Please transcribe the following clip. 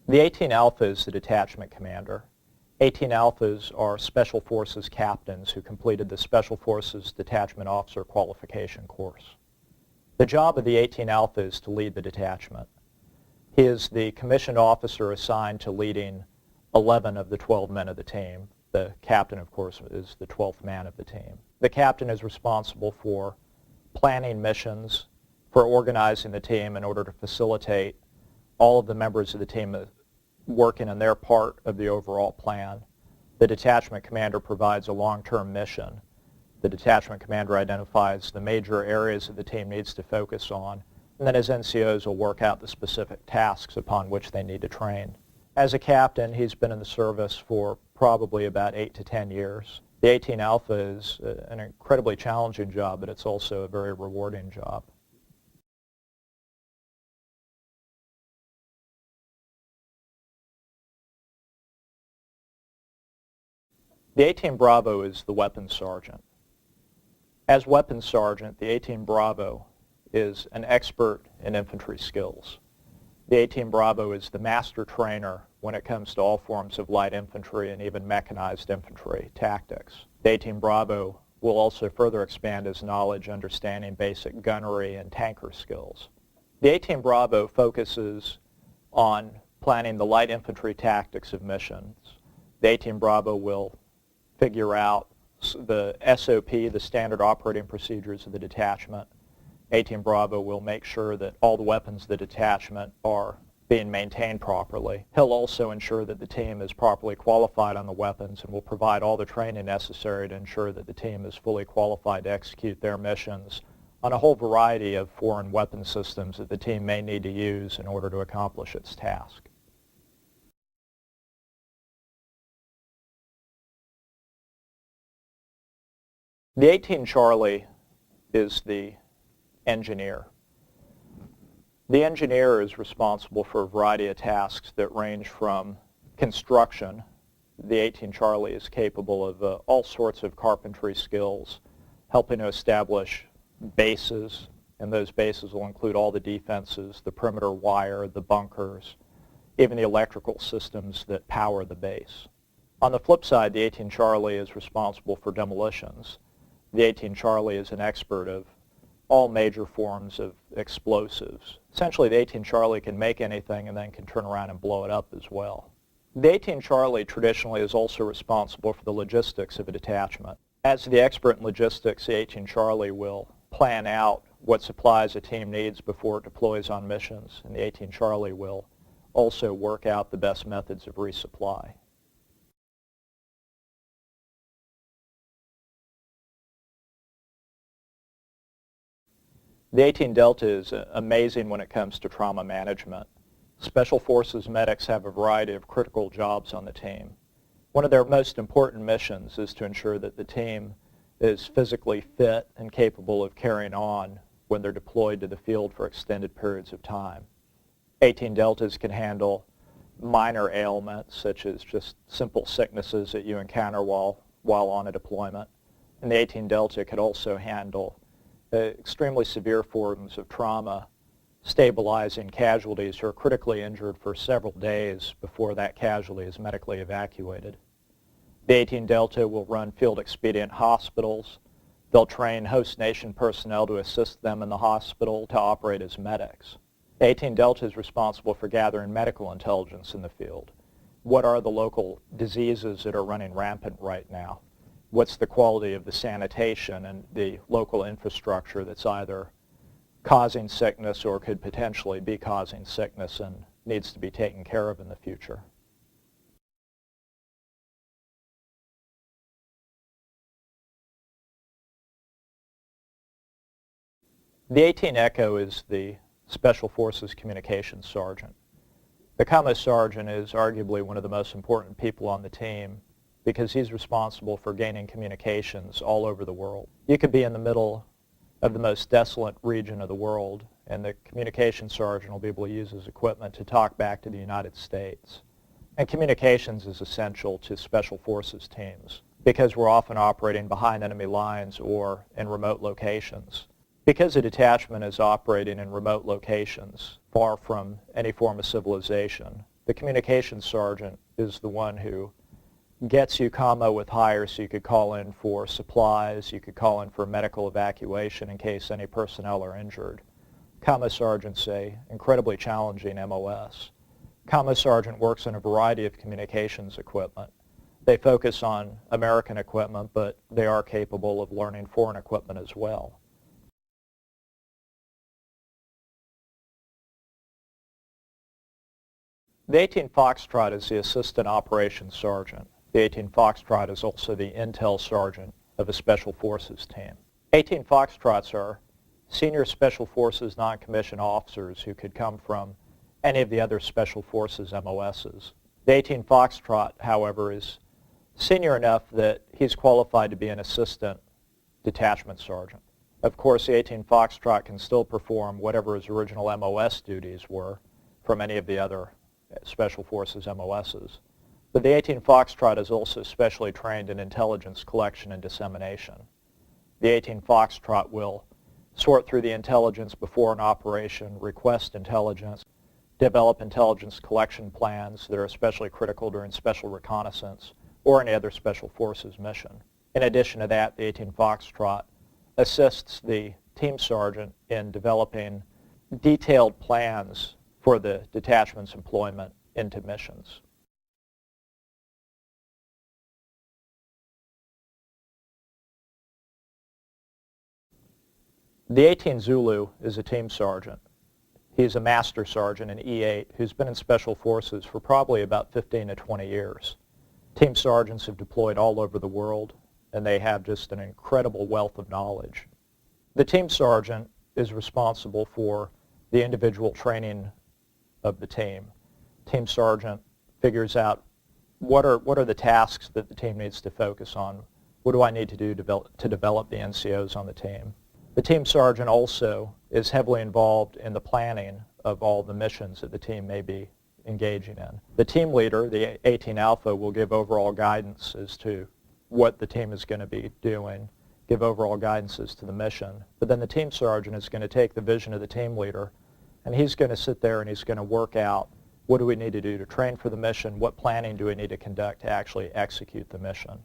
The 18 Alpha is the detachment commander. 18 Alphas are Special Forces captains who completed the Special Forces Detachment Officer Qualification course. The job of the 18 Alpha is to lead the detachment. He is the commissioned officer assigned to leading 11 of the 12 men of the team. The captain, of course, is the 12th man of the team. The captain is responsible for planning missions, for organizing the team in order to facilitate all of the members of the team working in their part of the overall plan. The detachment commander provides a long-term mission. The detachment commander identifies the major areas that the team needs to focus on, and then his NCOs will work out the specific tasks upon which they need to train. As a captain, he's been in the service for probably about 8 to 10 years. The 18 Alpha is an incredibly challenging job, but it's also a very rewarding job. The 18 Bravo is the weapons sergeant. As weapons sergeant, the 18 Bravo is an expert in infantry skills. The 18 Bravo is the master trainer when it comes to all forms of light infantry and even mechanized infantry tactics. The 18 Bravo will also further expand his knowledge understanding basic gunnery and tanker skills. The 18 Bravo focuses on planning the light infantry tactics of missions. The 18 Bravo will figure out the SOP, the standard operating procedures of the detachment. 18 Bravo will make sure that all the weapons of the detachment are being maintained properly. He'll also ensure that the team is properly qualified on the weapons and will provide all the training necessary to ensure that the team is fully qualified to execute their missions on a whole variety of foreign weapon systems that the team may need to use in order to accomplish its task. The 18 Charlie is the engineer. The engineer is responsible for a variety of tasks that range from construction. The 18 Charlie is capable of all sorts of carpentry skills, helping to establish bases, and those bases will include all the defenses, the perimeter wire, the bunkers, even the electrical systems that power the base. On the flip side, the 18 Charlie is responsible for demolitions. The 18 Charlie is an expert of all major forms of explosives. Essentially, the 18 Charlie can make anything and then can turn around and blow it up as well. The 18 Charlie traditionally is also responsible for the logistics of a detachment. As the expert in logistics, the 18 Charlie will plan out what supplies a team needs before it deploys on missions, and the 18 Charlie will also work out the best methods of resupply. The 18 Delta is amazing when it comes to trauma management. Special Forces medics have a variety of critical jobs on the team. One of their most important missions is to ensure that the team is physically fit and capable of carrying on when they're deployed to the field for extended periods of time. 18 Deltas can handle minor ailments such as just simple sicknesses that you encounter while on a deployment. And the 18 Delta could also handle extremely severe forms of trauma, stabilizing casualties who are critically injured for several days before that casualty is medically evacuated. The 18 Delta will run field expedient hospitals. They'll train host nation personnel to assist them in the hospital to operate as medics. The 18 Delta is responsible for gathering medical intelligence in the field. What are the local diseases that are running rampant right now? What's the quality of the sanitation and the local infrastructure that's either causing sickness or could potentially be causing sickness and needs to be taken care of in the future? The 18 Echo is the Special Forces Communications Sergeant. The Commo Sergeant is arguably one of the most important people on the team because he's responsible for gaining communications all over the world. You could be in the middle of the most desolate region of the world, and the communications sergeant will be able to use his equipment to talk back to the United States. And communications is essential to Special Forces teams because we're often operating behind enemy lines or in remote locations. Because a detachment is operating in remote locations, far from any form of civilization, The communications sergeant is the one who gets you commo with hire so you could call in for supplies, you could call in for medical evacuation in case any personnel are injured. Commo sergeant's a incredibly challenging MOS. Commo sergeant works on a variety of communications equipment. They focus on American equipment, but they are capable of learning foreign equipment as well. The 18 Foxtrot is the assistant operations sergeant. The 18 Foxtrot is also the intel sergeant of a Special Forces team. 18 Foxtrots are senior Special Forces non-commissioned officers who could come from any of the other Special Forces MOSs. The 18 Foxtrot, however, is senior enough that he's qualified to be an assistant detachment sergeant. Of course, the 18 Foxtrot can still perform whatever his original MOS duties were from any of the other Special Forces MOSs. But the 18 Foxtrot is also specially trained in intelligence collection and dissemination. The 18 Foxtrot will sort through the intelligence before an operation, request intelligence, develop intelligence collection plans that are especially critical during special reconnaissance or any other Special Forces mission. In addition to that, the 18 Foxtrot assists the team sergeant in developing detailed plans for the detachment's employment into missions. The 18 Zulu is a team sergeant. He's a master sergeant in E8 who's been in Special Forces for probably about 15 to 20 years. Team sergeants have deployed all over the world, and they have just an incredible wealth of knowledge. The team sergeant is responsible for the individual training of the team. Team sergeant figures out what are the tasks that the team needs to focus on. What do I need to do to develop the NCOs on the team? The team sergeant also is heavily involved in the planning of all the missions that the team may be engaging in. The team leader, the 18 Alpha, will give overall guidance as to what the team is going to be doing, give overall guidance as to the mission. But then the team sergeant is going to take the vision of the team leader, and he's going to sit there and he's going to work out what do we need to do to train for the mission, what planning do we need to conduct to actually execute the mission.